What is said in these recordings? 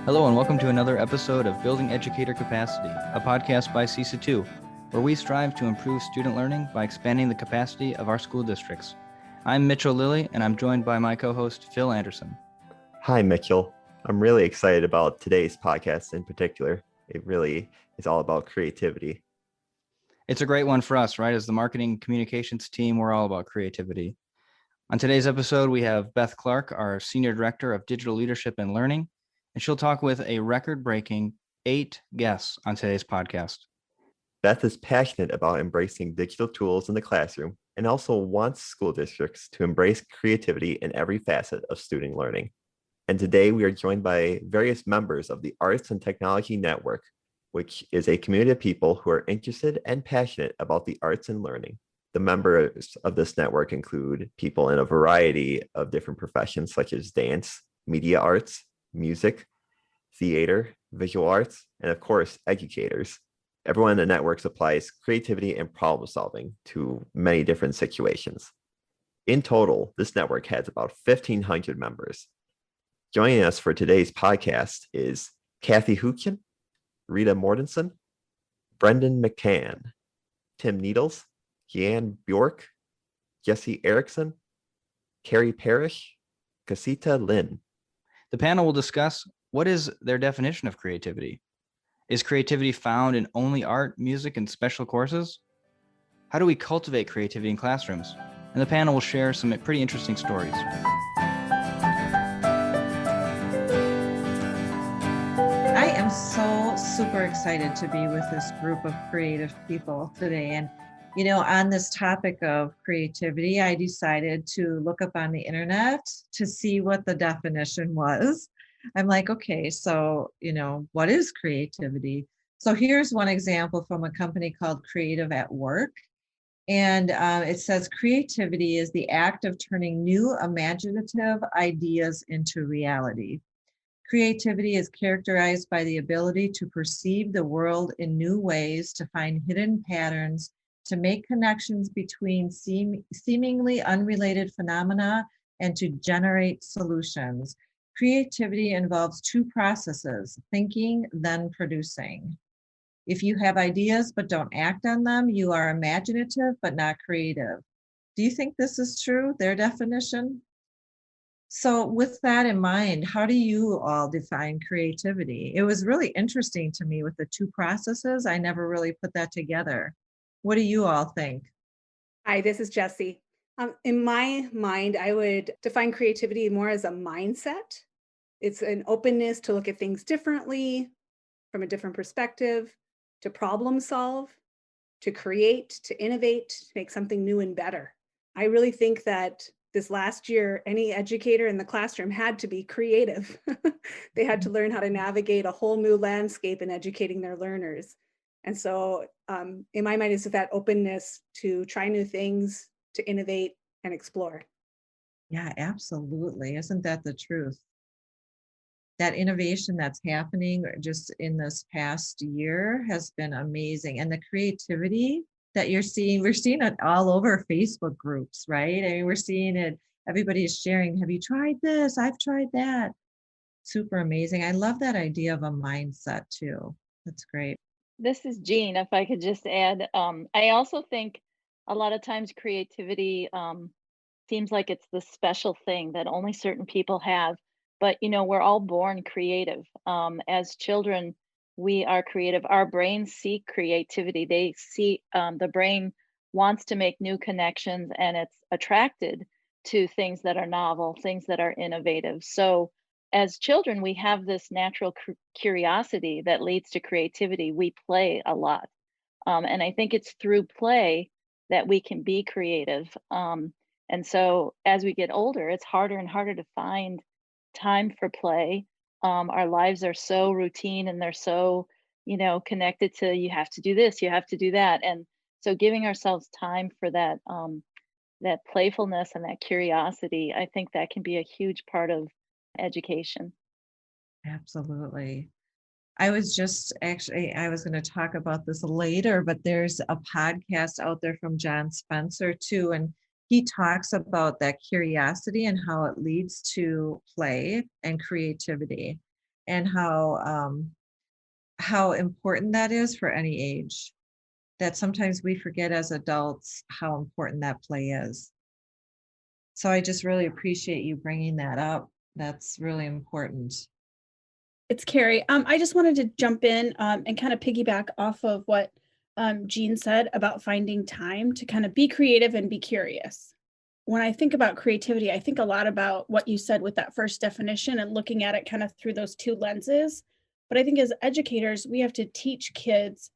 Hello and welcome to another episode of Building Educator Capacity, a podcast by CESA 2, where we strive to improve student learning by expanding the capacity of our school districts. I'm Mitchell Lilly, and I'm joined by my co-host, Phil Anderson. Hi, Mitchell. I'm really excited about today's podcast in particular. It really is all about creativity. It's a great one for us, right? As the marketing communications team, we're all about creativity. On today's episode, we have Beth Clarke, our Senior Director of Digital Leadership and Learning, and she'll talk with a record-breaking 8 guests on today's podcast. Beth is passionate about embracing digital tools in the classroom and also wants school districts to embrace creativity in every facet of student learning. And today we are joined by various members of the Arts and Technology Network, which is a community of people who are interested and passionate about the arts and learning. The members of this network include people in a variety of different professions such as dance, media arts, music, theater, visual arts, and of course, educators. Everyone in the network applies creativity and problem solving to many different situations. In total, this network has about 1,500 members. Joining us for today's podcast is Cathy Houchin, Rita Mortenson, Brendan McCann, Tim Needles, Jeanne Bjork, Jessie Erickson, Kerry Parrish, Casita Lynn. The panel will discuss what is their definition of creativity. Is creativity found in only art, music, and special courses? How do we cultivate creativity in classrooms? And the panel will share some pretty interesting stories. I am so super excited to be with this group of creative people today. And, on this topic of creativity, I decided to look up on the internet to see what the definition was. I'm like, okay, so, what is creativity? So here's one example from a company called Creative at Work. And it says creativity is the act of turning new imaginative ideas into reality. Creativity is characterized by the ability to perceive the world in new ways, to find hidden patterns, to make connections between seemingly unrelated phenomena, and to generate solutions. Creativity involves 2 processes: thinking, then producing. If you have ideas but don't act on them, you are imaginative but not creative. Do you think this is true, their definition? So with that in mind, how do you all define creativity? It was really interesting to me with the 2 processes. I never really put that together. What do you all think? Hi, this is Jessie. In my mind, I would define creativity more as a mindset. It's an openness to look at things differently, from a different perspective, to problem solve, to create, to innovate, to make something new and better. I really think that this last year, any educator in the classroom had to be creative. They had to learn how to navigate a whole new landscape in educating their learners. And so in my mind, it's that openness to try new things, to innovate and explore. Yeah, absolutely. Isn't that the truth? That innovation that's happening just in this past year has been amazing. And the creativity that you're seeing, we're seeing it all over Facebook groups, right? I mean, we're seeing it, everybody is sharing, have you tried this? I've tried that. Super amazing. I love that idea of a mindset too. That's great. This is Jeanne. If I could just add, I also think a lot of times creativity seems like it's the special thing that only certain people have. But, we're all born creative. As children, we are creative. Our brains seek creativity. They see the brain wants to make new connections, and it's attracted to things that are novel, things that are innovative. So as children, we have this natural curiosity that leads to creativity. We play a lot. And I think it's through play that we can be creative. And so as we get older, it's harder and harder to find time for play. Our lives are so routine and they're so, connected to you have to do this, you have to do that. And so giving ourselves time for that, that playfulness and that curiosity, I think that can be a huge part of education. Absolutely. I was going to talk about this later, but there's a podcast out there from John Spencer too. And he talks about that curiosity and how it leads to play and creativity. and how important that is for any age. That sometimes we forget as adults how important that play is. So I just really appreciate you bringing that up. That's really important. It's Carrie. I just wanted to jump in and kind of piggyback off of what Jeanne said about finding time to kind of be creative and be curious. When I think about creativity, I think a lot about what you said with that first definition and looking at it kind of through those two lenses. But I think as educators, we have to teach kids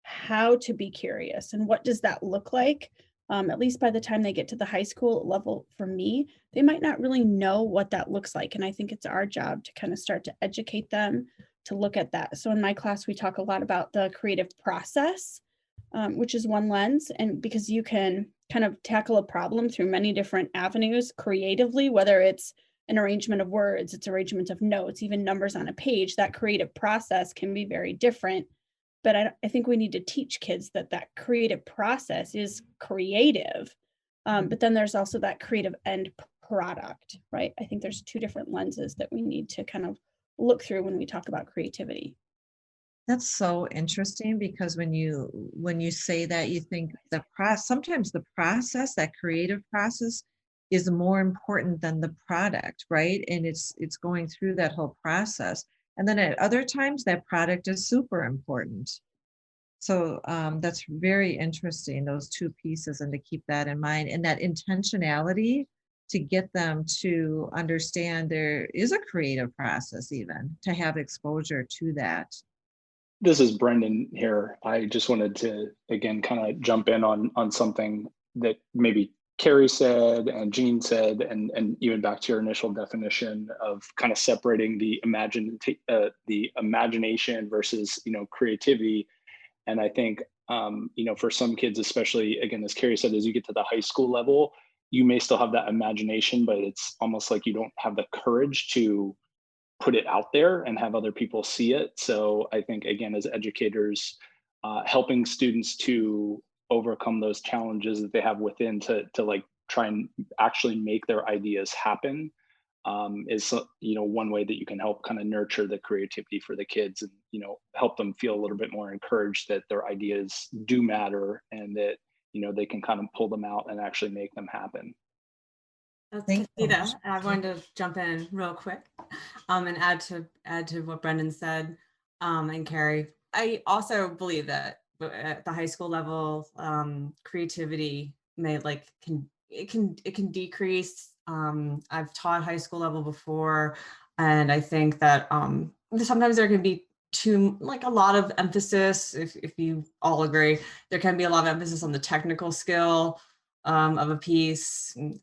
how to be curious and what does that look like. At least by the time they get to the high school level, for me, they might not really know what that looks like. And I think it's our job to kind of start to educate them to look at that. So in my class, we talk a lot about the creative process, which is one lens. And because you can kind of tackle a problem through many different avenues creatively, whether it's an arrangement of words, it's arrangement of notes, even numbers on a page, that creative process can be very different. But I think we need to teach kids that that creative process is creative. But then there's also that creative end product, right? I think there's two different lenses that we need to kind of look through when we talk about creativity. That's so interesting because when you say that, you think the process, sometimes the process, that creative process, is more important than the product, right? And it's going through that whole process. And then at other times, that product is super important. So that's very interesting, those two pieces, and to keep that in mind, and that intentionality to get them to understand there is a creative process, even to have exposure to that. This is Brendan here. I just wanted to, again, kind of jump in on something that maybe Carrie said and Jeanne said, and even back to your initial definition of kind of separating the imagination versus, creativity. And I think, for some kids, especially, again, as Carrie said, as you get to the high school level, you may still have that imagination, but it's almost like you don't have the courage to put it out there and have other people see it. So I think, again, as educators, helping students to overcome those challenges that they have within to like try and actually make their ideas happen is one way that you can help kind of nurture the creativity for the kids, and help them feel a little bit more encouraged that their ideas do matter, and that they can kind of pull them out and actually make them happen. Thank you. Rita, I wanted to jump in real quick and add to what Brendan said, and Carrie. I also believe that at the high school level, creativity can decrease. I've taught high school level before, and I think that sometimes there can be a lot of emphasis. If you all agree, there can be a lot of emphasis on the technical skill of a piece, and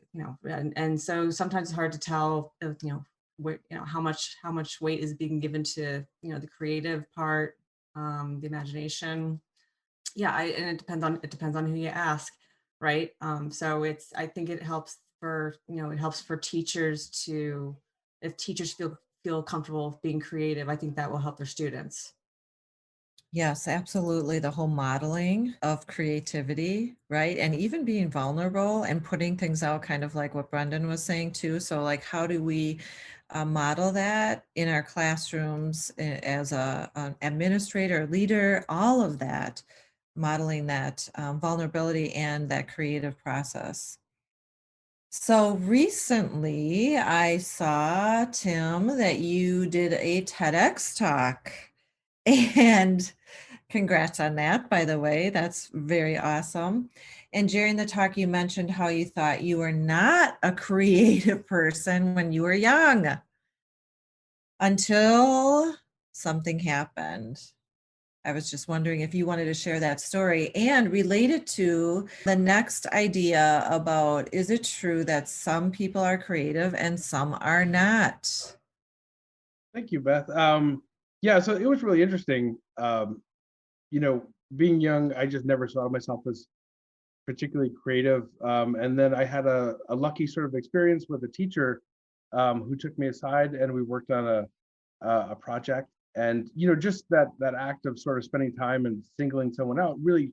so sometimes it's hard to tell, how much weight is being given to, the creative part, the imagination. Yeah, and it depends on who you ask, right? So I think it helps for, teachers to, if teachers feel comfortable being creative, I think that will help their students. Yes, absolutely. The whole modeling of creativity, right? And even being vulnerable and putting things out, kind of like what Brendan was saying too. So like, how do we model that in our classrooms as an administrator, leader, all of that, modeling that vulnerability and that creative process. So recently I saw, Tim, that you did a TEDx talk. And congrats on that, by the way. That's very awesome. And during the talk, you mentioned how you thought you were not a creative person when you were young until something happened. I was just wondering if you wanted to share that story and relate it to the next idea about, is it true that some people are creative and some are not? Thank you, Beth. Yeah, so it was really interesting. Being young, I just never saw myself as particularly creative. And then I had a lucky sort of experience with a teacher who took me aside, and we worked on a project. And just that act of sort of spending time and singling someone out really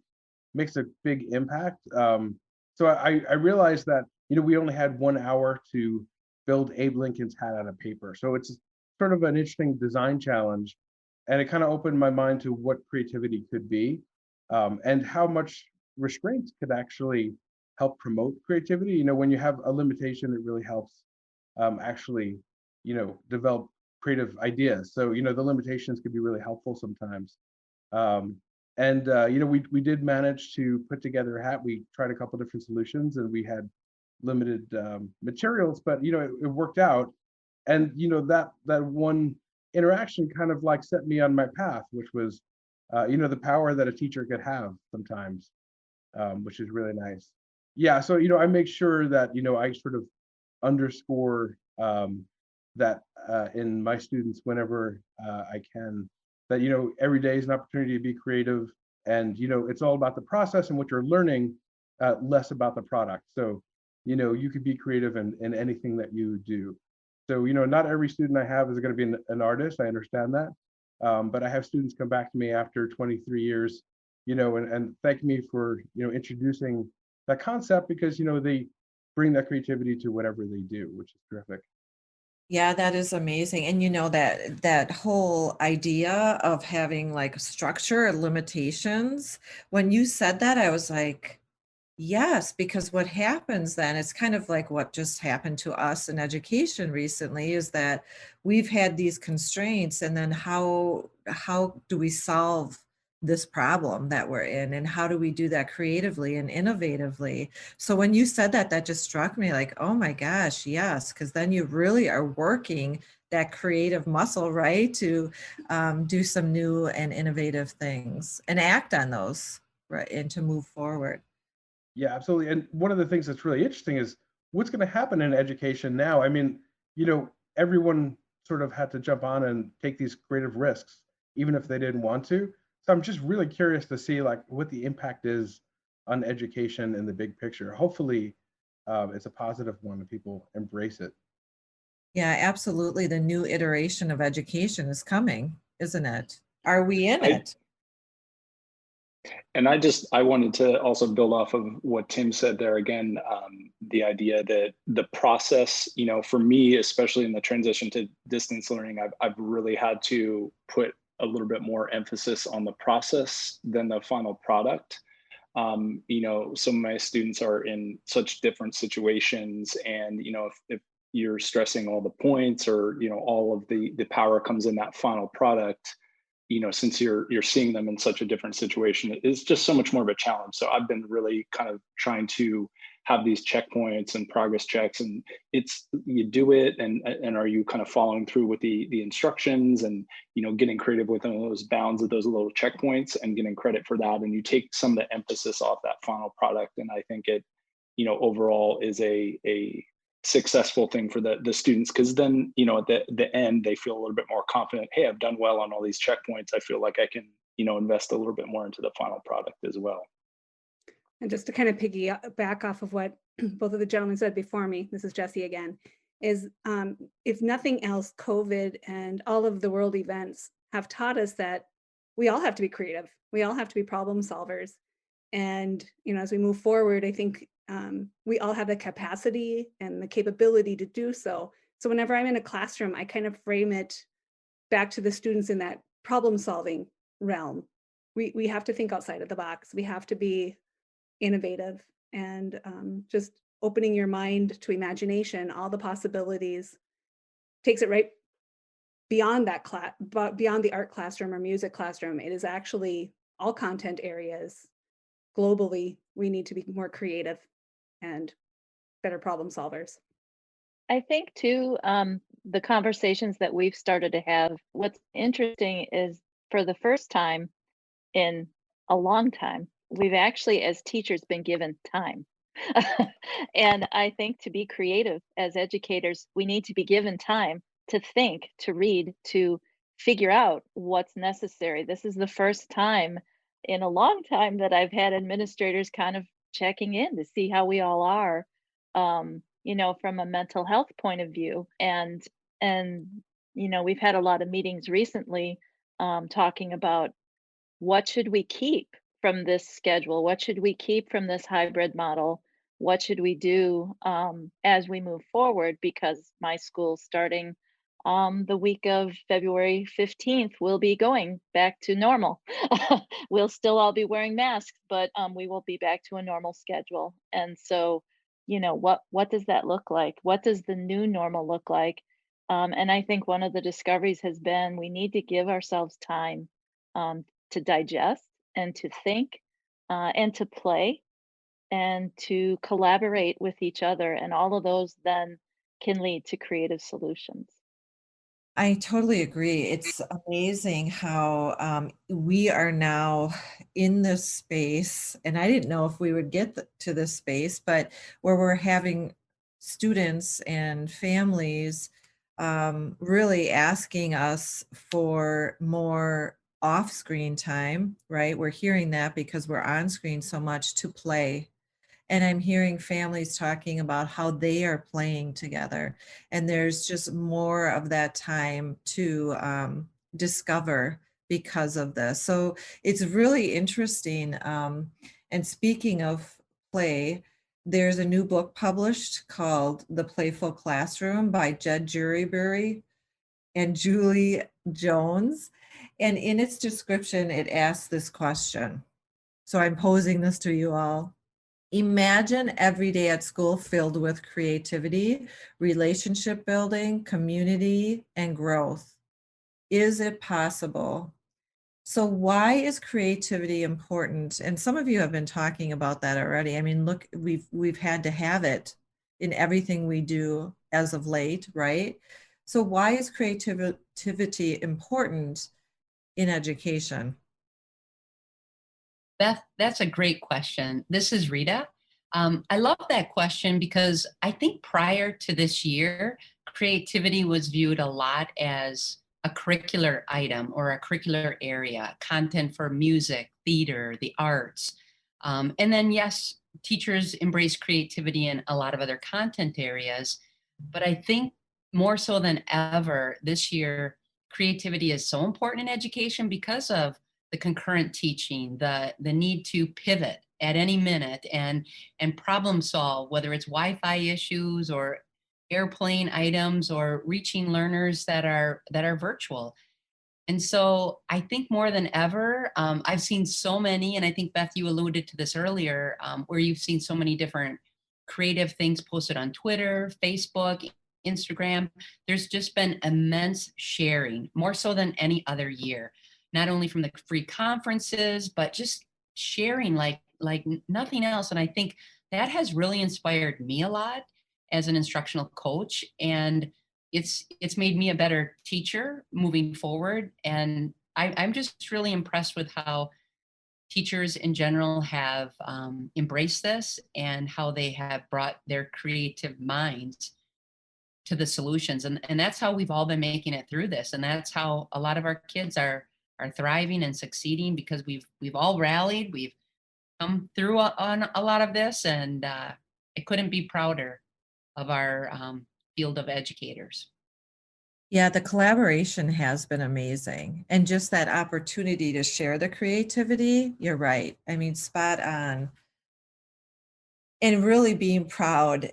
makes a big impact. So I realized that we only had 1 hour to build Abe Lincoln's hat out of paper. So it's sort of an interesting design challenge. And it kind of opened my mind to what creativity could be, and how much restraints could actually help promote creativity. You know, when you have a limitation, it really helps actually, develop creative ideas. So, the limitations could be really helpful sometimes. We did manage to put together a hat. We tried a couple different solutions, and we had limited materials, but it worked out. And that one interaction kind of like set me on my path, which was the power that a teacher could have sometimes, which is really nice. Yeah, so I make sure that I sort of underscore that in my students whenever I can, that every day is an opportunity to be creative, and it's all about the process and what you're learning, less about the product. So you could be creative in anything that you do. So not every student I have is going to be an artist. I understand that, but I have students come back to me after 23 years, and thank me for introducing that concept, because they bring that creativity to whatever they do, which is terrific. Yeah, that is amazing. And that whole idea of having like structure and limitations, when you said that, I was like, yes, because what happens then, it's kind of like what just happened to us in education recently, is that we've had these constraints, and then how do we solve this problem that we're in, and how do we do that creatively and innovatively? So when you said that, that just struck me like, oh my gosh, yes, because then you really are working that creative muscle, right, to do some new and innovative things and act on those, right, and to move forward. Yeah, absolutely. And one of the things that's really interesting is what's going to happen in education now. I mean, everyone sort of had to jump on and take these creative risks, even if they didn't want to. So I'm just really curious to see like what the impact is on education in the big picture. Hopefully, it's a positive one and people embrace it. Yeah, absolutely. The new iteration of education is coming, isn't it? Are we in I- it? And I wanted to also build off of what Tim said there again, the idea that the process, for me, especially in the transition to distance learning, I've really had to put a little bit more emphasis on the process than the final product. Some of my students are in such different situations, and if you're stressing all the points, or all of the power comes in that final product, since you're seeing them in such a different situation, it's just so much more of a challenge. So I've been really kind of trying to have these checkpoints and progress checks, and it's, you do it, and are you kind of following through with the instructions, and getting creative within those bounds of those little checkpoints, and getting credit for that, and you take some of the emphasis off that final product. And I think it overall is a successful thing for the students, because then at the end they feel a little bit more confident. Hey, I've done well on all these checkpoints. I feel like I can invest a little bit more into the final product as well. And just to kind of piggyback off of what both of the gentlemen said before me, this is Jessie again, is if nothing else, COVID and all of the world events have taught us that we all have to be creative. We all have to be problem solvers. And as we move forward, I think we all have the capacity and the capability to do so. So whenever I'm in a classroom, I kind of frame it back to the students in that problem solving realm. We have to think outside of the box. We have to be innovative, and just opening your mind to imagination, all the possibilities, takes it right beyond that class, beyond the art classroom or music classroom. It is actually all content areas. Globally, we need to be more creative and better problem solvers. I think too, the conversations that we've started to have, what's interesting is for the first time in a long time, we've actually, as teachers, been given time. And I think to be creative as educators, we need to be given time to think, to read, to figure out what's necessary. This is the first time in a long time that I've had administrators kind of checking in to see how we all are, from a mental health point of view. And we've had a lot of meetings recently, talking about what should we keep from this schedule? What should we keep from this hybrid model? What should we do as we move forward? Because my school's starting the week of February 15th, we'll be going back to normal. We'll still all be wearing masks, but we will be back to a normal schedule. And so, what does that look like? What does the new normal look like? And I think one of the discoveries has been we need to give ourselves time to digest and to think and to play and to collaborate with each other. And all of those then can lead to creative solutions. I totally agree. It's amazing how we are now in this space, and I didn't know if we would get to this space, but where we're having students and families really asking us for more off-screen time, right? We're hearing that because we're on screen so much to play. And I'm hearing families talking about how they are playing together. And there's just more of that time to discover because of this. So it's really interesting. And speaking of play, there's a new book published called The Playful Classroom by Jed Jurybury and Julie Jones. And in its description, it asks this question. So I'm posing this to you all. Imagine every day at school filled with creativity, relationship building, community, and growth. Is it possible? So why is creativity important? And some of you have been talking about that already. I mean, look, we've had to have it in everything we do as of late, right? So why is creativity important in education? Beth, that's a great question. This is Rita. I love that question because I think prior to this year, creativity was viewed a lot as a curricular item or a curricular area, content for music, theater, the arts. And then, yes, teachers embrace creativity in a lot of other content areas. But I think more so than ever this year, creativity is so important in education because of the concurrent teaching, the need to pivot at any minute and problem solve, whether it's Wi-Fi issues or airplane items or reaching learners that are virtual. And so I think more than ever, I've seen so many, and I think Beth, you alluded to this earlier, where you've seen so many different creative things posted on Twitter, Facebook, Instagram. There's just been immense sharing, more so than any other year, not only from the free conferences, but just sharing like nothing else. And I think that has really inspired me a lot as an instructional coach. And it's made me a better teacher moving forward. And I'm just really impressed with how teachers in general have embraced this and how they have brought their creative minds to the solutions. And that's how we've all been making it through this. And that's how a lot of our kids are thriving and succeeding, because we've all rallied, we've come through on a lot of this, and I couldn't be prouder of our field of educators. Yeah, the collaboration has been amazing. And just that opportunity to share the creativity, you're right. I mean, spot on. And really being proud,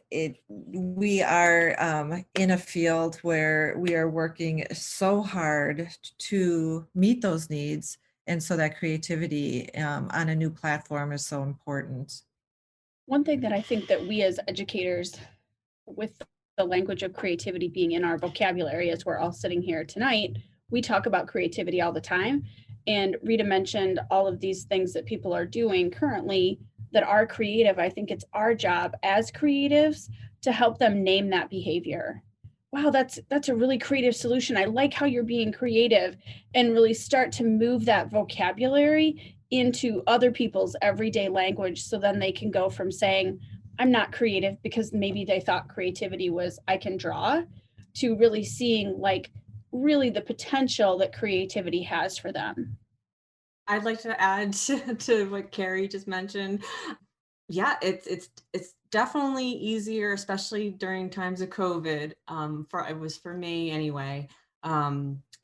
we are in a field where we are working so hard to meet those needs. And so that creativity on a new platform is so important. One thing that I think that we as educators, with the language of creativity being in our vocabulary as we're all sitting here tonight, we talk about creativity all the time. And Rita mentioned all of these things that people are doing currently that are creative. I think it's our job as creatives to help them name that behavior. Wow, that's a really creative solution. I like how you're being creative, and really start to move that vocabulary into other people's everyday language, so then they can go from saying, I'm not creative because maybe they thought creativity was I can draw, to really seeing like really the potential that creativity has for them. I'd like to add to what Carrie just mentioned. Yeah, it's definitely easier, especially during times of COVID. It was for me anyway. I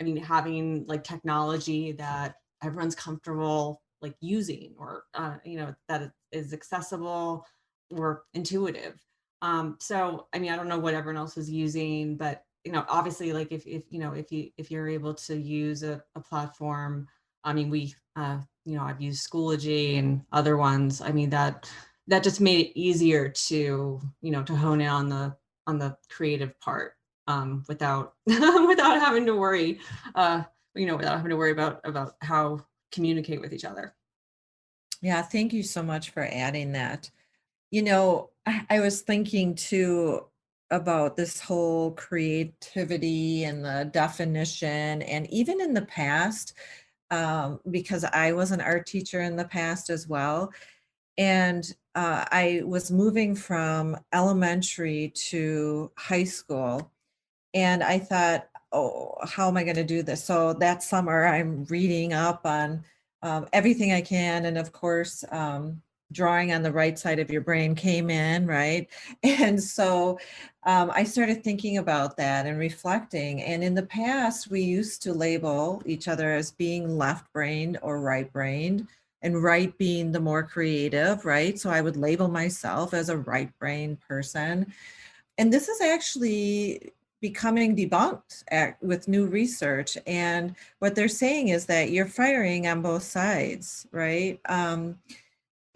mean, having like technology that everyone's comfortable like using, or that it is accessible or intuitive. So I mean, I don't know what everyone else was using, but obviously, like if you're able to use a platform, I mean, I've used Schoology and other ones. I mean, that just made it easier to, to hone in on the creative part, without without having to worry, about how communicate with each other. Yeah, thank you so much for adding that. I was thinking too about this whole creativity and the definition, and even in the past, because I was an art teacher in the past as well. And I was moving from elementary to high school. And I thought, oh, how am I going to do this? So that summer, I'm reading up on everything I can. And of course, drawing on the right side of your brain came in, right? And so I started thinking about that and reflecting. And in the past, we used to label each other as being left-brained or right-brained, and right being the more creative, right? So I would label myself as a right-brained person. And this is actually becoming debunked with new research. And what they're saying is that you're firing on both sides, right?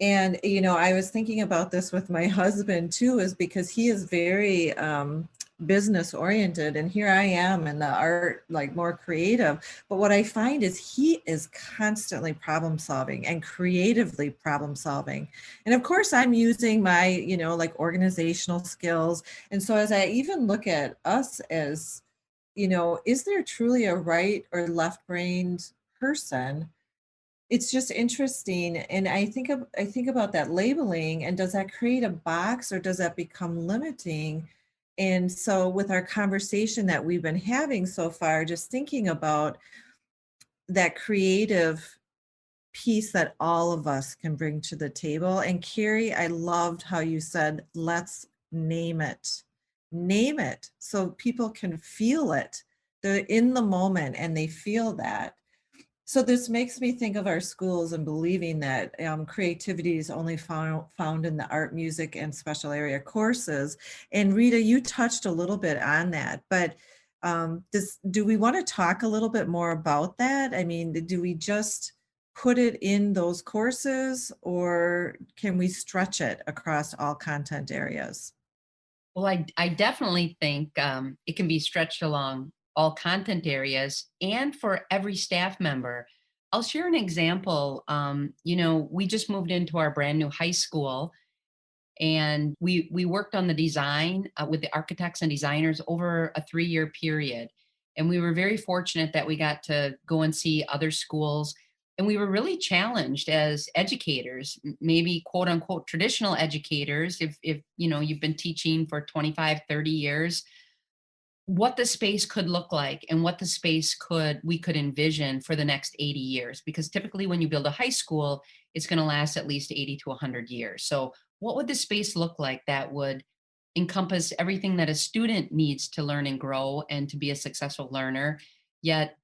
And, I was thinking about this with my husband too, is because he is very business oriented. And here I am in the art, like more creative. But what I find is he is constantly problem solving and creatively problem solving. And of course, I'm using my, like organizational skills. And so as I even look at us as, is there truly a right or left-brained person? It's just interesting. And I think about that labeling, and does that create a box or does that become limiting? And so with our conversation that we've been having so far, just thinking about that creative piece that all of us can bring to the table. And Carrie, I loved how you said, let's name it. Name it so people can feel it. They're in the moment and they feel that. So this makes me think of our schools and believing that creativity is only found in the art, music, and special area courses. And Rita, you touched a little bit on that, but do we want to talk a little bit more about that? I mean, do we just put it in those courses, or can we stretch it across all content areas? Well, I definitely think it can be stretched along all content areas and for every staff member. I'll share an example. We just moved into our brand new high school, and we worked on the design with the architects and designers over a 3-year period. And we were very fortunate that we got to go and see other schools. And we were really challenged as educators, maybe quote unquote traditional educators, if you've been teaching for 25, 30 years, what the space could look like and what the space we could envision for the next 80 years. Because typically when you build a high school, it's going to last at least 80 to 100 years. So what would the space look like that would encompass everything that a student needs to learn and grow and to be a successful learner, yet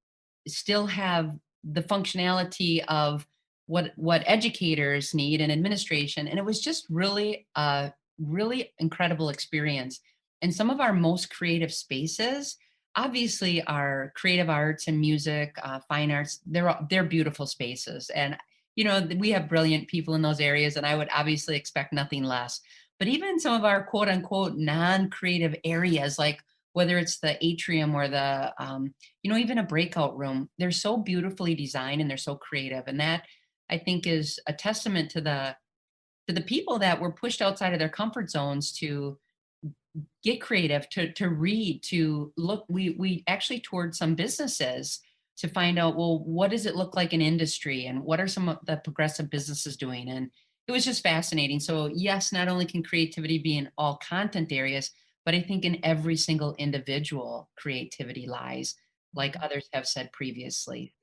still have the functionality of what educators need and administration? And it was just really a really incredible experience. And some of our most creative spaces, obviously, are creative arts and music, fine arts. They're beautiful spaces, and we have brilliant people in those areas, and I would obviously expect nothing less. But even some of our quote unquote non-creative areas, like whether it's the atrium or the even a breakout room, they're so beautifully designed and they're so creative, and that I think is a testament to the people that were pushed outside of their comfort zones to get creative, to read, to look. We actually toured some businesses to find out, well, what does it look like in industry and what are some of the progressive businesses doing? And it was just fascinating. So yes, not only can creativity be in all content areas, but I think in every single individual creativity lies, like others have said previously.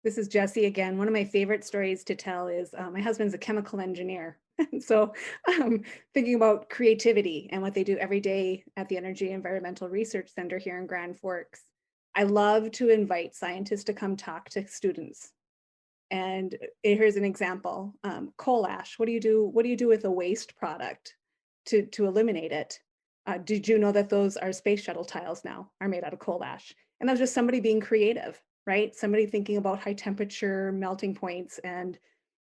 This is Jessie again. One of my favorite stories to tell is my husband's a chemical engineer. So thinking about creativity and what they do every day at the Energy Environmental Research Center here in Grand Forks, I love to invite scientists to come talk to students. And here's an example. Coal ash. What do you do with a waste product to eliminate it? Did you know that those are space shuttle tiles now are made out of coal ash? And that was just somebody being creative, right? Somebody thinking about high temperature melting points, and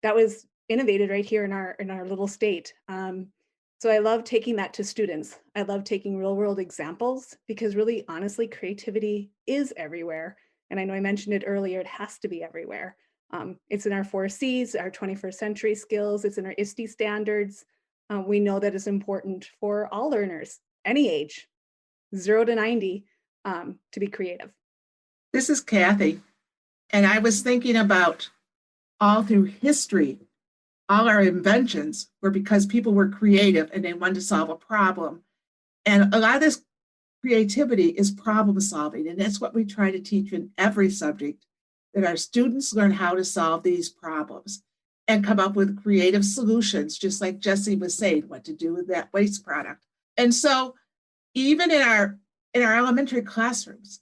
that was innovated right here in our little state. So I love taking that to students. I love taking real world examples because really, honestly, creativity is everywhere. And I know I mentioned it earlier, it has to be everywhere. It's in our 4 Cs, our 21st century skills, it's in our ISTE standards. We know that it's important for all learners, any age, 0 to 90, to be creative. This is Cathy, and I was thinking about all through history, all our inventions were because people were creative and they wanted to solve a problem. And a lot of this creativity is problem solving, and that's what we try to teach in every subject, that our students learn how to solve these problems and come up with creative solutions, just like Jessie was saying, what to do with that waste product. And so even in our elementary classrooms,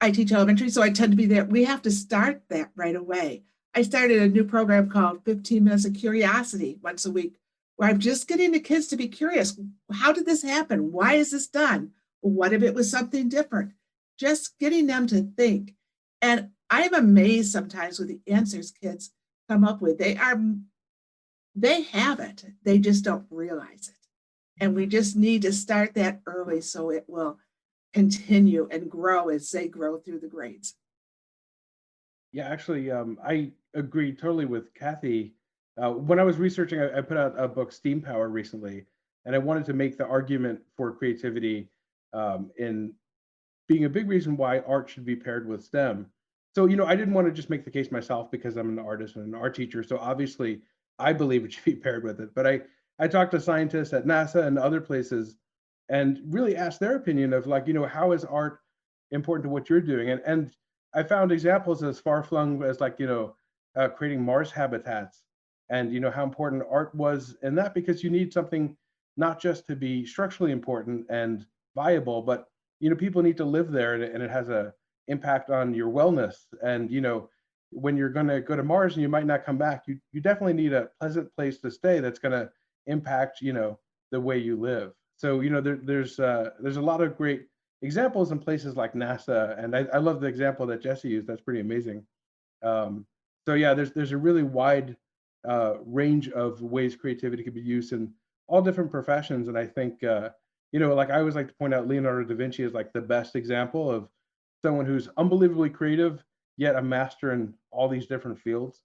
I teach elementary, so I tend to be there. We have to start that right away. I started a new program called 15 Minutes of Curiosity once a week, where I'm just getting the kids to be curious. How did this happen? Why is this done? What if it was something different? Just getting them to think. And I'm amazed sometimes with the answers kids come up with. They have it. They just don't realize it. And we just need to start that early so it will continue and grow as they grow through the grades. Yeah, actually, I agree totally with Cathy. When I was researching, I put out a book, Steam Power, recently, and I wanted to make the argument for creativity in being a big reason why art should be paired with STEM. So, I didn't want to just make the case myself because I'm an artist and an art teacher. So obviously, I believe it should be paired with it. But I talked to scientists at NASA and other places and really asked their opinion of how is art important to what you're doing? And I found examples as far-flung as creating Mars habitats and how important art was in that, because you need something not just to be structurally important and viable, but people need to live there, and it has a impact on your wellness. And when you're going to go to Mars and you might not come back, you definitely need a pleasant place to stay that's going to impact the way you live. So there's a lot of great examples in places like NASA, and I love the example that Jessie used. That's pretty amazing. So yeah, there's a really wide range of ways creativity can be used in all different professions. And I think I always like to point out Leonardo da Vinci is like the best example of someone who's unbelievably creative yet a master in all these different fields.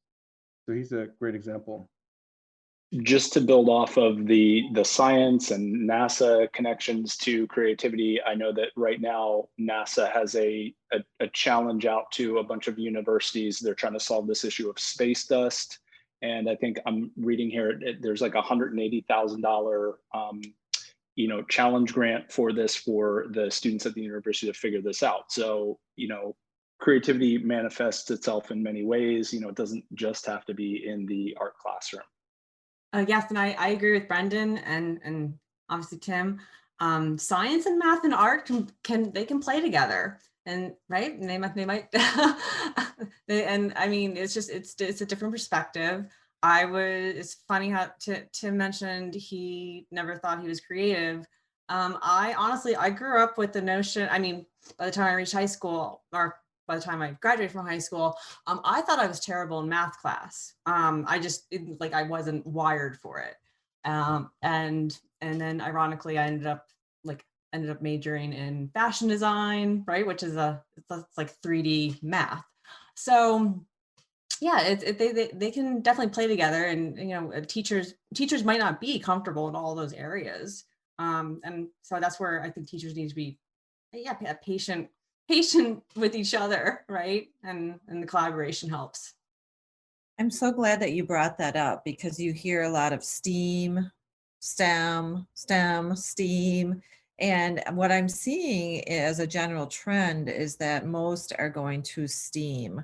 So he's a great example. Just to build off of the science and NASA connections to creativity, I know that right now NASA has a challenge out to a bunch of universities. They're trying to solve this issue of space dust. And I think I'm reading here, there's like $180,000 challenge grant for this for the students at the university to figure this out. So, creativity manifests itself in many ways. It doesn't just have to be in the art classroom. Yes, and I agree with Brendan and obviously Tim. Science and math and art can play together, and right, and they might. And I mean, it's a different perspective. It's funny how Tim mentioned he never thought he was creative. I grew up with the notion. I mean, by the time I reached high school, or by the time I graduated from high school, I thought I was terrible in math class. I wasn't wired for it. And then ironically, I ended up majoring in fashion design, right? Which is it's like 3D math. So yeah, they can definitely play together, and teachers might not be comfortable in all those areas. And so that's where I think teachers need to be patient with each other, right? And the collaboration helps. I'm so glad that you brought that up, because you hear a lot of STEAM, STEM, STEAM. And what I'm seeing as a general trend is that most are going to STEAM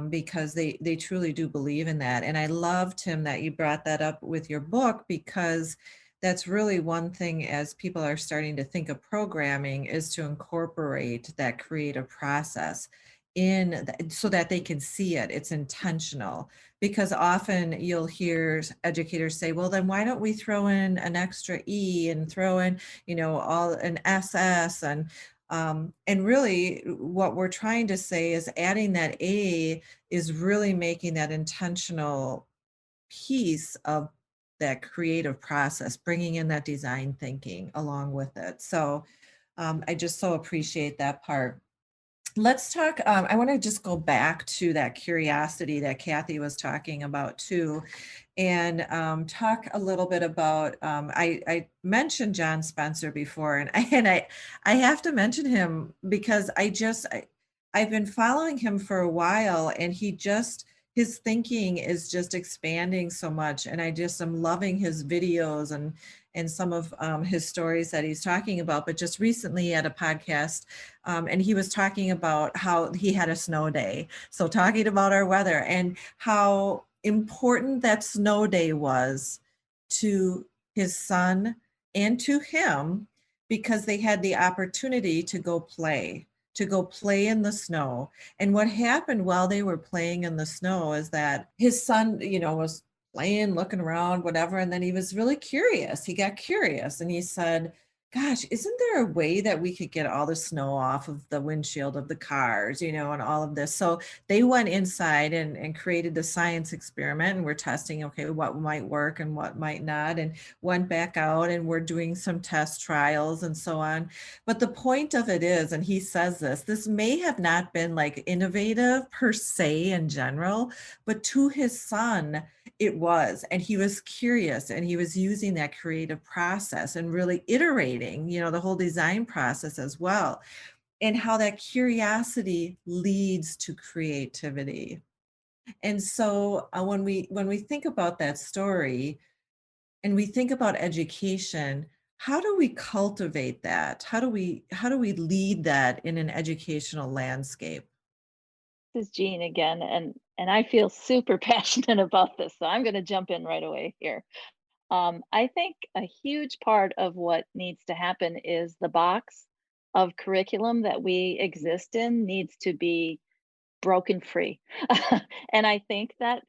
because they truly do believe in that. And I love, Tim, that you brought that up with your book, because that's really one thing as people are starting to think of programming, is to incorporate that creative process. so that they can see it. It's intentional, because often you'll hear educators say, well, then why don't we throw in an extra E and throw in, all an SS, and really what we're trying to say is adding that A is really making that intentional piece of that creative process, bringing in that design thinking along with it. So I just so appreciate that part. Let's talk, I want to just go back to that curiosity that Cathy was talking about too, and talk a little bit about, I mentioned John Spencer before, and I have to mention him because I've been following him for a while, and his thinking is just expanding so much, and I just am loving his videos and some of his stories that he's talking about. But just recently at a podcast, and he was talking about how he had a snow day. So talking about our weather and how important that snow day was to his son and to him, because they had the opportunity to go play in the snow. And what happened while they were playing in the snow is that his son, was playing, looking around, whatever. And then he was really curious. He got curious and he said, gosh, isn't there a way that we could get all the snow off of the windshield of the cars, and all of this? So they went inside and created the science experiment, and we're testing, okay, what might work and what might not, and went back out and we're doing some test trials and so on. But the point of it is, and he says this may have not been like innovative per se in general, but to his son, it was. And he was curious, and he was using that creative process and really iterating, the whole design process as well, and how that curiosity leads to creativity. And so when we think about that story and we think about education, how do we cultivate that? How do we lead that in an educational landscape? This is Jeanne again, and I feel super passionate about this, so I'm going to jump in right away here. I think a huge part of what needs to happen is the box of curriculum that we exist in needs to be broken free. And I think that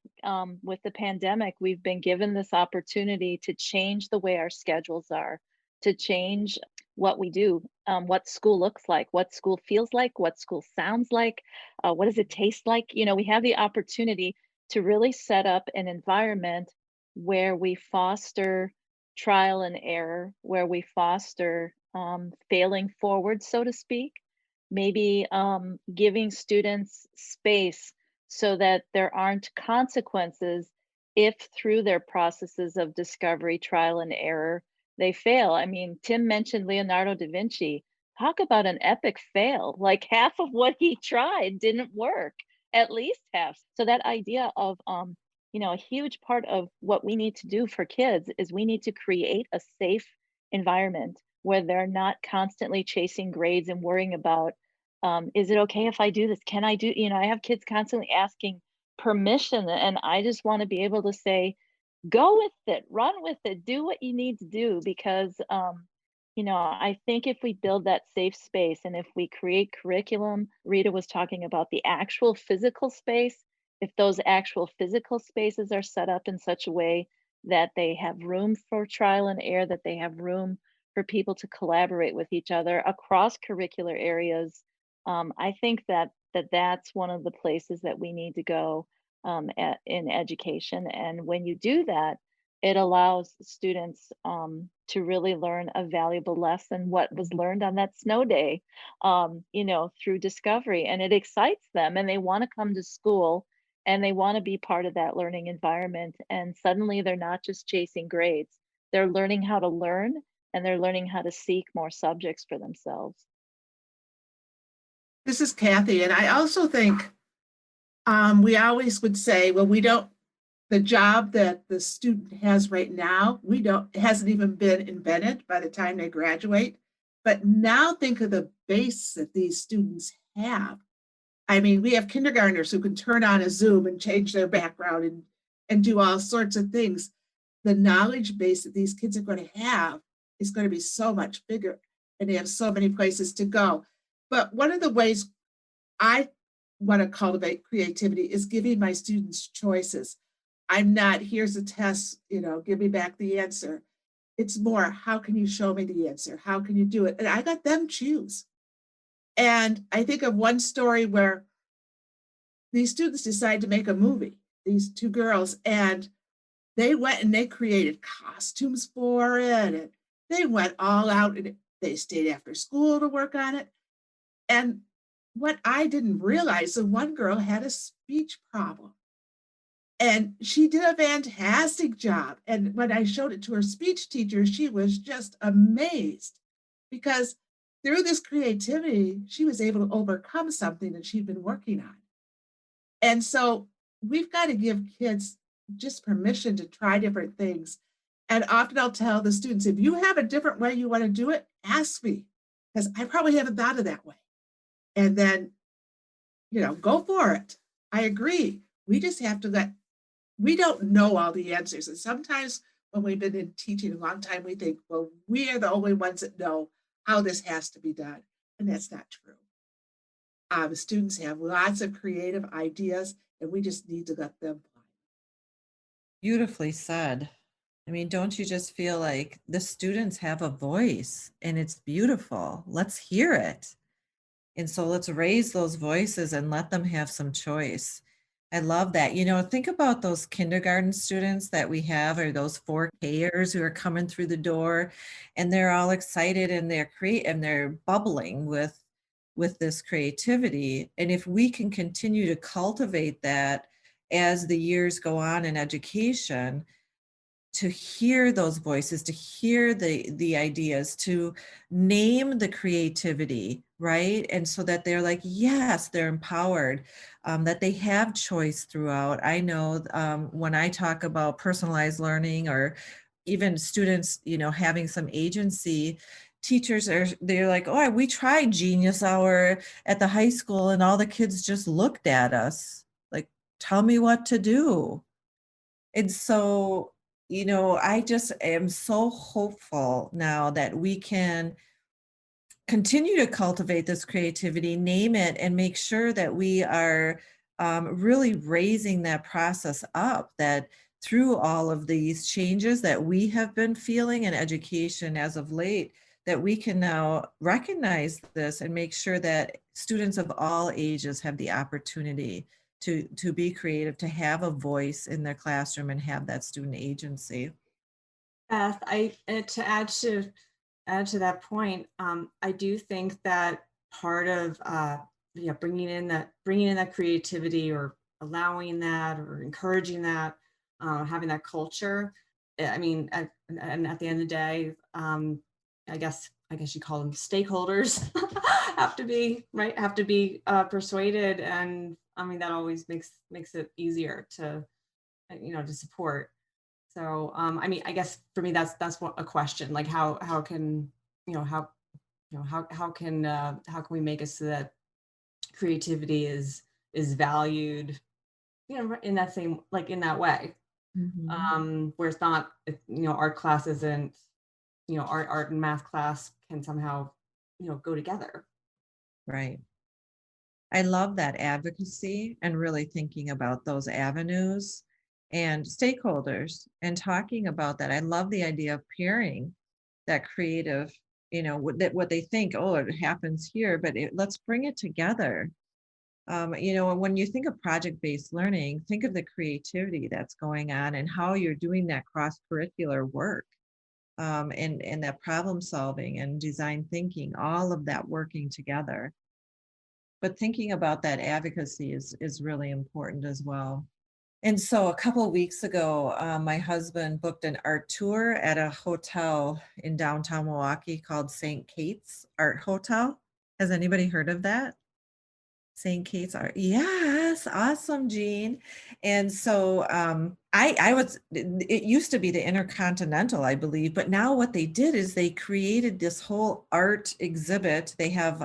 with the pandemic, we've been given this opportunity to change the way our schedules are, to change what we do, what school looks like, what school feels like, what school sounds like, what does it taste like. We have the opportunity to really set up an environment where we foster trial and error, where we foster failing forward, so to speak, maybe giving students space so that there aren't consequences if through their processes of discovery, trial and error, they fail. I mean, Tim mentioned Leonardo da Vinci. Talk about an epic fail. Like half of what he tried didn't work, at least half. So that idea of a huge part of what we need to do for kids is we need to create a safe environment where they're not constantly chasing grades and worrying about, is it okay if I do this? Can I do, I have kids constantly asking permission, and I just want to be able to say, go with it, run with it, do what you need to do, because, I think if we build that safe space and if we create curriculum, Rita was talking about the actual physical space. If those actual physical spaces are set up in such a way that they have room for trial and error, that they have room for people to collaborate with each other across curricular areas, I think that's one of the places that we need to go in education. And when you do that, it allows students to really learn a valuable lesson, what was learned on that snow day, through discovery. And it excites them, and they want to come to school, and they want to be part of that learning environment. And suddenly they're not just chasing grades, they're learning how to learn, and they're learning how to seek more subjects for themselves. This is Cathy, and I also think we always would say, well, the job that the student has right now, it hasn't even been invented by the time they graduate. But now think of the base that these students have. I mean, we have kindergartners who can turn on a Zoom and change their background and do all sorts of things. The knowledge base that these kids are going to have is going to be so much bigger, and they have so many places to go. But one of the ways I want to cultivate creativity is giving my students choices. I'm not, here's a test, give me back the answer. It's more, how can you show me the answer? How can you do it? And I let them choose. And I think of one story where these students decided to make a movie, these two girls, and they went and they created costumes for it. And they went all out and they stayed after school to work on it. And what I didn't realize, the one girl had a speech problem. And she did a fantastic job. And when I showed it to her speech teacher, she was just amazed because through this creativity, she was able to overcome something that she'd been working on. And so we've got to give kids just permission to try different things. And often I'll tell the students, if you have a different way you want to do it, ask me, because I probably haven't thought of that way. And then, go for it. I agree. We just have to we don't know all the answers. And sometimes when we've been in teaching a long time, we think, well, we are the only ones that know how this has to be done. And that's not true. Students have lots of creative ideas, and we just need to let them play. Beautifully said. I mean, don't you just feel like the students have a voice and it's beautiful? Let's hear it. And so let's raise those voices and let them have some choice. I love that. Think about those kindergarten students that we have, or those 4Kers who are coming through the door, and they're all excited and they're bubbling with this creativity. And if we can continue to cultivate that as the years go on in education, to hear those voices, to hear the ideas, to name the creativity, right? And so that they're like, yes, they're empowered, that they have choice throughout. I know when I talk about personalized learning, or even students, having some agency, teachers they're like, oh, we tried Genius Hour at the high school and all the kids just looked at us like, tell me what to do. And so, I just am so hopeful now that we can continue to cultivate this creativity, name it, and make sure that we are really raising that process up, that through all of these changes that we have been feeling in education as of late, that we can now recognize this and make sure that students of all ages have the opportunity to be creative, to have a voice in their classroom and have that student agency. Beth, to add to that point, I do think that part of bringing in that creativity, or allowing that, or encouraging that, having that culture. I mean, and at the end of the day, I guess you call them stakeholders have to be persuaded, and I mean that always makes it easier to support. So I mean, I guess for me that's what a question, like how can we make it so that creativity is valued, in that same, like in that way, where it's not, art class isn't, art and math class can somehow go together. Right. I love that advocacy and really thinking about those avenues and stakeholders and talking about that. I love the idea of pairing that creative, what they think, oh, it happens here, but let's bring it together. When you think of project-based learning, think of the creativity that's going on and how you're doing that cross-curricular work, and that problem solving and design thinking, all of that working together. But thinking about that advocacy is really important as well. And so a couple of weeks ago, my husband booked an art tour at a hotel in downtown Pewaukee called St. Kate's Art Hotel. Has anybody heard of that? St. Kate's Art. Yes, awesome, Jeanne. And so it used to be the Intercontinental, I believe, but now what they did is they created this whole art exhibit. They have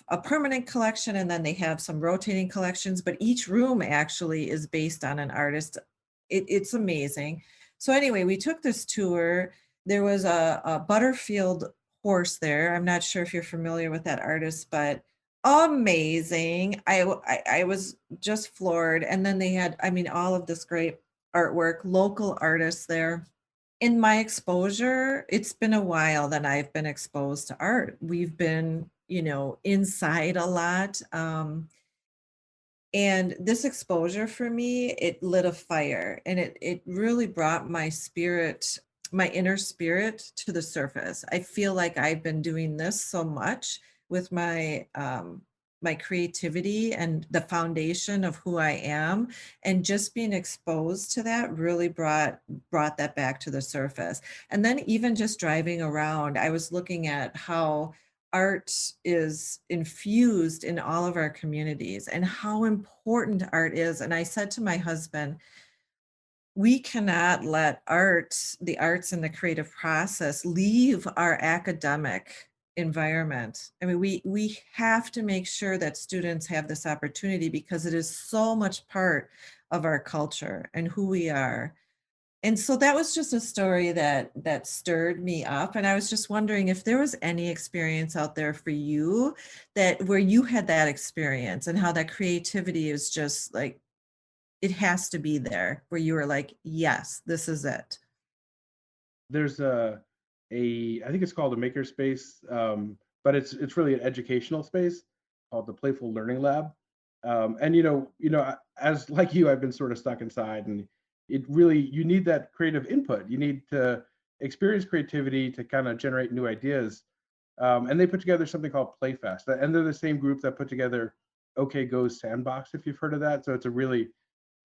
a permanent collection, and then they have some rotating collections, but each room actually is based on an artist. It's amazing. So anyway, we took this tour. There was a Butterfield horse there. I'm not sure if you're familiar with that artist, but Amazing. I was just floored. And then they had, I mean, all of this great artwork, local artists there. In my exposure, it's been a while that I've been exposed to art. We've been, inside a lot. And this exposure for me, it lit a fire, and it really brought my spirit, my inner spirit to the surface. I feel like I've been doing this so much with my creativity and the foundation of who I am, and just being exposed to that really brought that back to the surface. And then even just driving around, I was looking at how art is infused in all of our communities and how important art is. And I said to my husband, we cannot let the arts and the creative process leave our academic environment. I mean, we have to make sure that students have this opportunity because it is so much part of our culture and who we are. And so that was just a story that stirred me up. And I was just wondering if there was any experience out there for you that where you had that experience and how that creativity is just like, it has to be there, where you were like, yes, this is it. There's I think it's called a makerspace, but it's really an educational space called the Playful Learning Lab. And as like you, I've been sort of stuck inside, and you need that creative input. You need to experience creativity to kind of generate new ideas. And they put together something called Playfest, and they're the same group that put together OK Go's Sandbox, if you've heard of that. So it's a really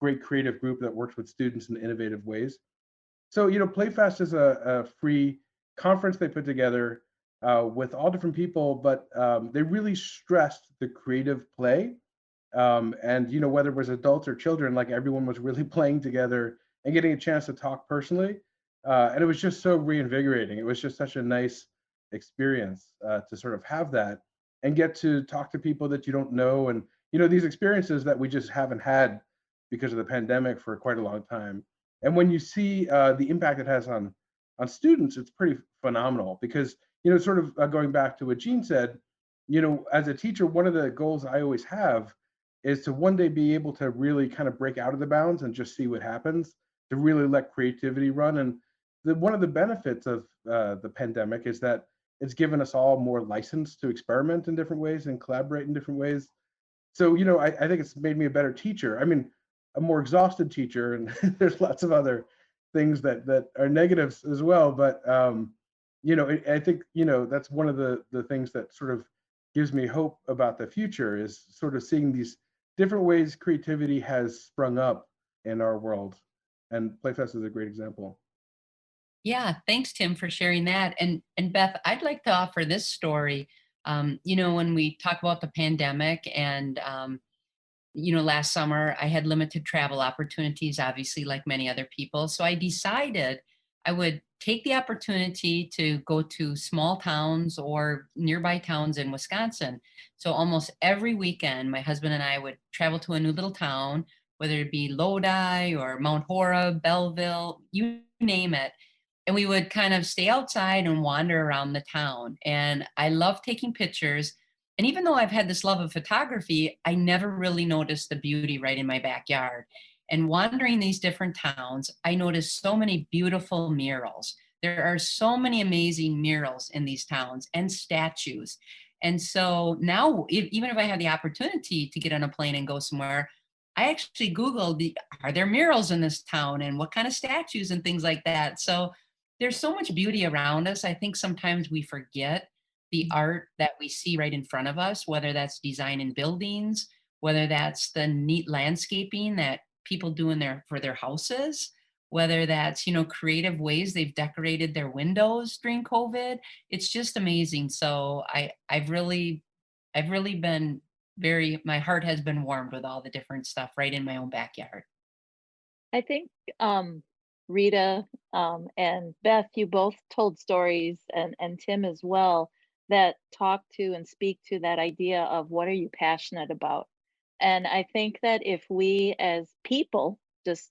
great creative group that works with students in innovative ways. So, Playfest is a free conference they put together with all different people, but they really stressed the creative play. And, whether it was adults or children, like everyone was really playing together and getting a chance to talk personally. And it was just so reinvigorating. It was just such a nice experience to sort of have that and get to talk to people that you don't know. And, these experiences that we just haven't had because of the pandemic for quite a long time. And when you see the impact it has on students, it's pretty phenomenal because, sort of going back to what Jeanne said, as a teacher, one of the goals I always have is to one day be able to really kind of break out of the bounds and just see what happens, to really let creativity run. And one of the benefits of the pandemic is that it's given us all more license to experiment in different ways and collaborate in different ways. So, I think it's made me a better teacher. I mean, a more exhausted teacher, and there's lots of other things that are negatives as well. But I think that's one of the things that sort of gives me hope about the future is sort of seeing these different ways creativity has sprung up in our world, and Playfest is a great example. Yeah, thanks, Tim, for sharing that. And Beth, I'd like to offer this story. When we talk about the pandemic and last summer I had limited travel opportunities, obviously, like many other people. So I decided I would take the opportunity to go to small towns or nearby towns in Wisconsin. So almost every weekend, my husband and I would travel to a new little town, whether it be Lodi or Mount Horeb, Belleville, you name it. And we would kind of stay outside and wander around the town. And I love taking pictures. And even though I've had this love of photography, I never really noticed the beauty right in my backyard. And wandering these different towns, I noticed so many beautiful murals. There are so many amazing murals in these towns and statues. And so now, even if I have the opportunity to get on a plane and go somewhere, I actually Googled, are there murals in this town and what kind of statues and things like that. So there's so much beauty around us. I think sometimes we forget the art that we see right in front of us, whether that's design in buildings, whether that's the neat landscaping that people do for their houses, whether that's, creative ways they've decorated their windows during COVID. It's just amazing. So I've really been my heart has been warmed with all the different stuff right in my own backyard. I think Rita and Beth, you both told stories, and Tim as well, that talk to and speak to that idea of what are you passionate about. And I think that if we as people, just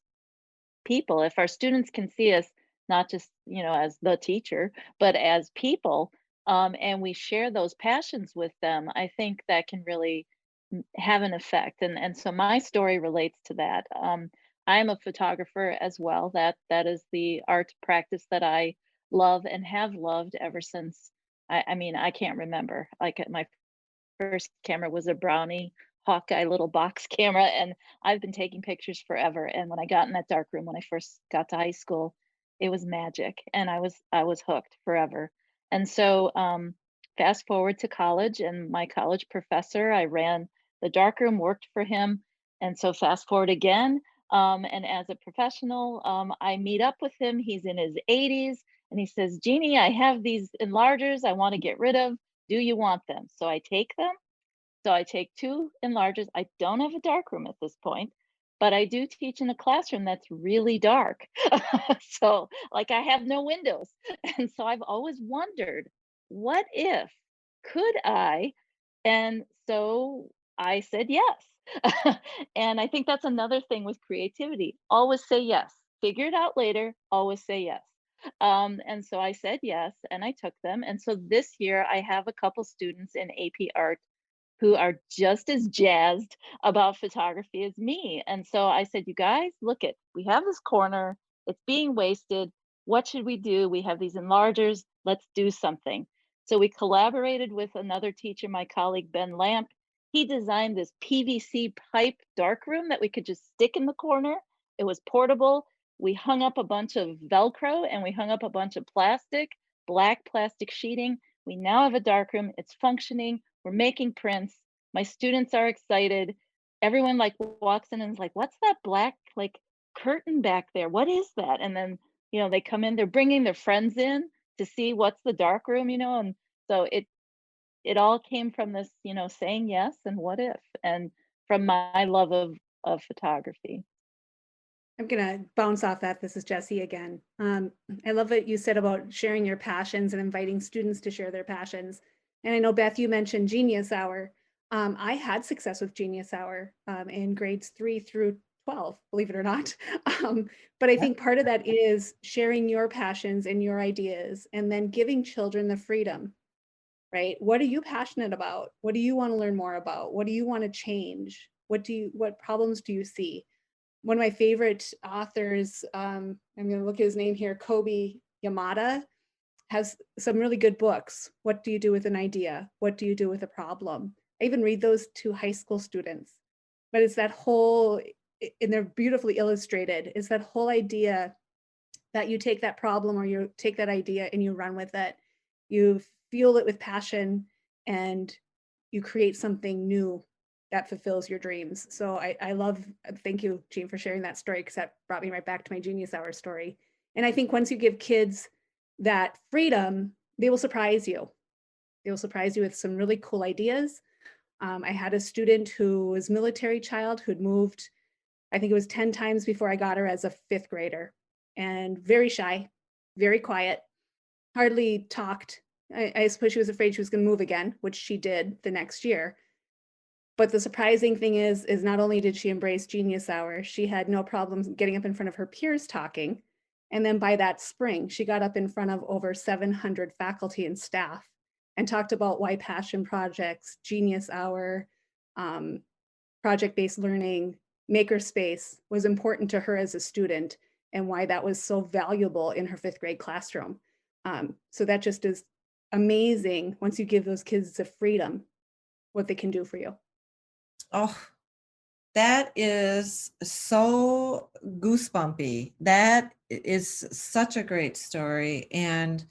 people, if our students can see us not just as the teacher, but as people, and we share those passions with them, I think that can really have an effect. And so my story relates to that. I'm a photographer as well. That is the art practice that I love and have loved ever since. I mean, I can't remember. Like my first camera was a Brownie Hawkeye little box camera, and I've been taking pictures forever. And when I got in that dark room when I first got to high school, it was magic, and I was hooked forever. And so fast forward to college, and my college professor, I ran the darkroom, worked for him. And so fast forward again, and as a professional, I meet up with him. He's in his 80s, and he says, Jeannie, I have these enlargers I want to get rid of. Do you want them? So I take them. So I take 2 enlargers. I don't have a darkroom at this point, but I do teach in a classroom that's really dark. So, like, I have no windows. And so I've always wondered, what if, could I? And so I said yes. And I think that's another thing with creativity. Always say yes. Figure it out later. Always say yes. And so I said yes, and I took them. And so this year I have a couple students in AP Art who are just as jazzed about photography as me. And so I said, you guys, look it, we have this corner, it's being wasted. What should we do? We have these enlargers, let's do something. So we collaborated with another teacher, my colleague Ben Lamp. He designed this PVC pipe darkroom that we could just stick in the corner. It was portable. We hung up a bunch of Velcro and we hung up a bunch of plastic, black plastic sheeting. We now have a darkroom, it's functioning. We're making prints. My students are excited. Everyone like walks in and is like, what's that black like curtain back there? What is that? And then, they come in, they're bringing their friends in to see what's the dark room, and so it all came from this, saying yes and what if, and from my love of photography. I'm going to bounce off that. This is Jessie again. I love what you said about sharing your passions and inviting students to share their passions. And I know, Beth, you mentioned Genius Hour. I had success with Genius Hour in grades 3 through 12, believe it or not. But I think part of that is sharing your passions and your ideas, and then giving children the freedom, right? What are you passionate about? What do you want to learn more about? What do you want to change? What problems do you see? One of my favorite authors, I'm going to look at his name here, Kobe Yamada, has some really good books. What do you do with an idea? What do you do with a problem? I even read those to high school students. But it's that whole, and they're beautifully illustrated, is that whole idea that you take that problem or you take that idea and you run with it. You fuel it with passion and you create something new that fulfills your dreams. So I love, thank you, Jeanne, for sharing that story, because that brought me right back to my Genius Hour story. And I think once you give kids that freedom, they will surprise you. They will surprise you with some really cool ideas. I had a student who was a military child who'd moved, I think it was 10 times before I got her as a 5th grader, and very shy, very quiet, hardly talked. I suppose she was afraid she was going to move again, which she did the next year. But the surprising thing is not only did she embrace Genius Hour, she had no problems getting up in front of her peers talking. And then by that spring, she got up in front of over 700 faculty and staff and talked about why passion projects, Genius Hour, project-based learning, makerspace was important to her as a student, and why that was so valuable in her 5th grade classroom. So that just is amazing once you give those kids the freedom, what they can do for you. Oh, that is so goosebumpy. That is such a great story. And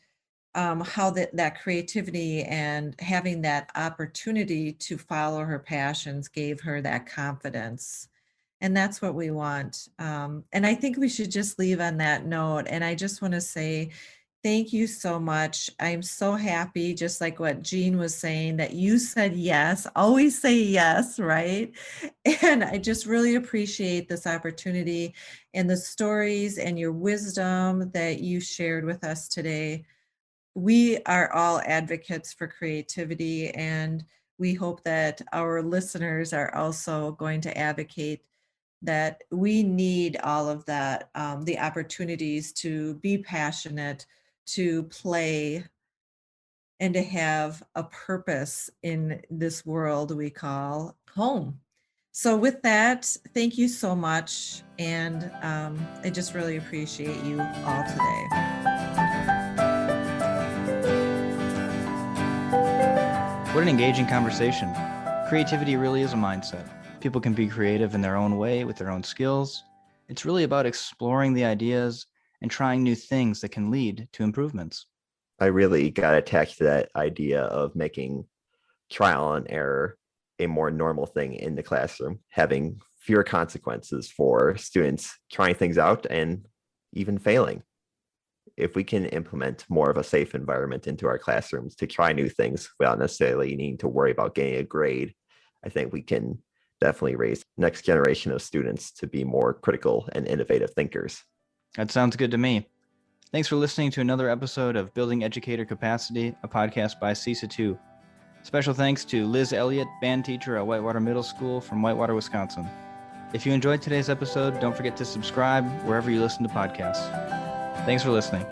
how that creativity and having that opportunity to follow her passions gave her that confidence. And that's what we want. And I think we should just leave on that note. And I just want to say, thank you so much. I'm so happy, just like what Jeanne was saying, that you said yes. Always say yes, right? And I just really appreciate this opportunity and the stories and your wisdom that you shared with us today. We are all advocates for creativity, and we hope that our listeners are also going to advocate that we need all of that, the opportunities to be passionate, to play, and to have a purpose in this world we call home. So with that, thank you so much. And I just really appreciate you all today. What an engaging conversation. Creativity really is a mindset. People can be creative in their own way with their own skills. It's really about exploring the ideas and trying new things that can lead to improvements. I really got attached to that idea of making trial and error a more normal thing in the classroom, having fewer consequences for students trying things out and even failing. If we can implement more of a safe environment into our classrooms to try new things without necessarily needing to worry about getting a grade, I think we can definitely raise the next generation of students to be more critical and innovative thinkers. That sounds good to me. Thanks for listening to another episode of Building Educator Capacity, a podcast by CESA 2. Special thanks to Liz Elliott, band teacher at Whitewater Middle School from Whitewater, Wisconsin. If you enjoyed today's episode, don't forget to subscribe wherever you listen to podcasts. Thanks for listening.